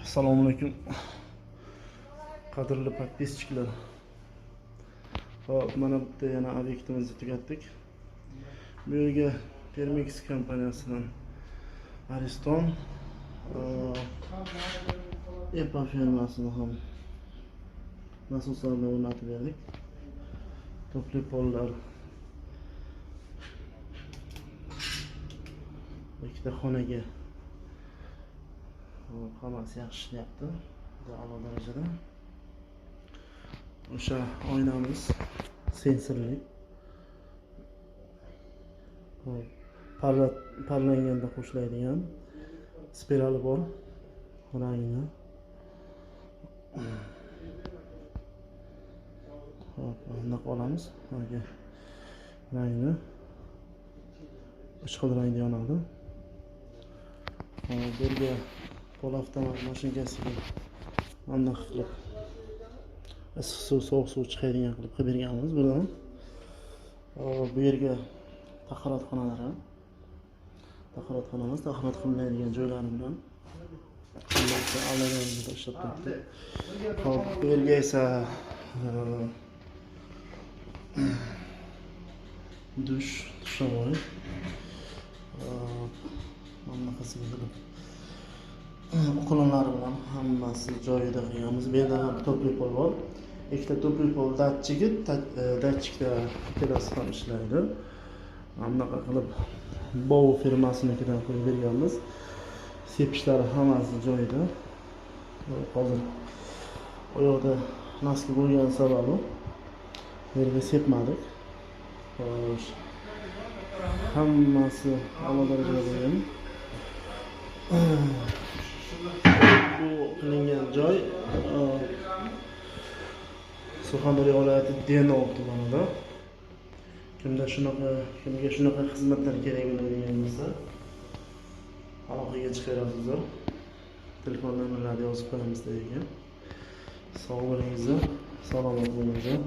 Assalomu alaykum qadrli podpischilar. Hop, mana bitta yana obyektimizni tugatdik. Bu yerga Permix kompaniyasidan Ariston EPA firmasini ham nasoslarni o'rnatib berdik. Topli pollar, ikkita xonaga hammasi yaxshi ishlayapti. A'lo darajada. O'sha oynamiz sensorli. Parlanganda qo'shiladigan spirali bor. Rangni. Hop, bundoq olamiz. Mana rangni. Uch xil rangda yonadi. Bu yerga pol avtomat mashinkasiga bundoq qilib issiq suv, sovuq suv chiqadigan qilib berganmiz buradan. Bu yerga tahoratxonamiz, tahorat qilinadigan joylari bilan allaqanday tashlab turibdi. Hop, bu yerga esa dush, dushovoy. Bunaqasiga qilib uqulonlari bilan hammasi joyida qilganmiz. Bu yerda ham topli pol bor. Ikkita topli pol datchigi, datchikda ikkalasi ham ishlaydi. Bunaqa qilib Bow firmasinikidan qo'yib berganmiz. Sepichlari hammasi joyida. Hozir u yoqda nosga bo'lgani sababi yerga sepmadik. Xo'sh. Hammasi a'lo darajada bo'lgan. Bu qilingan joy Surxondaryo viloyati Denov tumanida. Kimga shunaqa xizmatlar kerak bo'ladigan bo'lsa, aloqaga chiqarsizlar. Telefon nomerlarini yozib qo'yamiz degan. Sog' bo'lingizlar, salomat bo'lingizlar.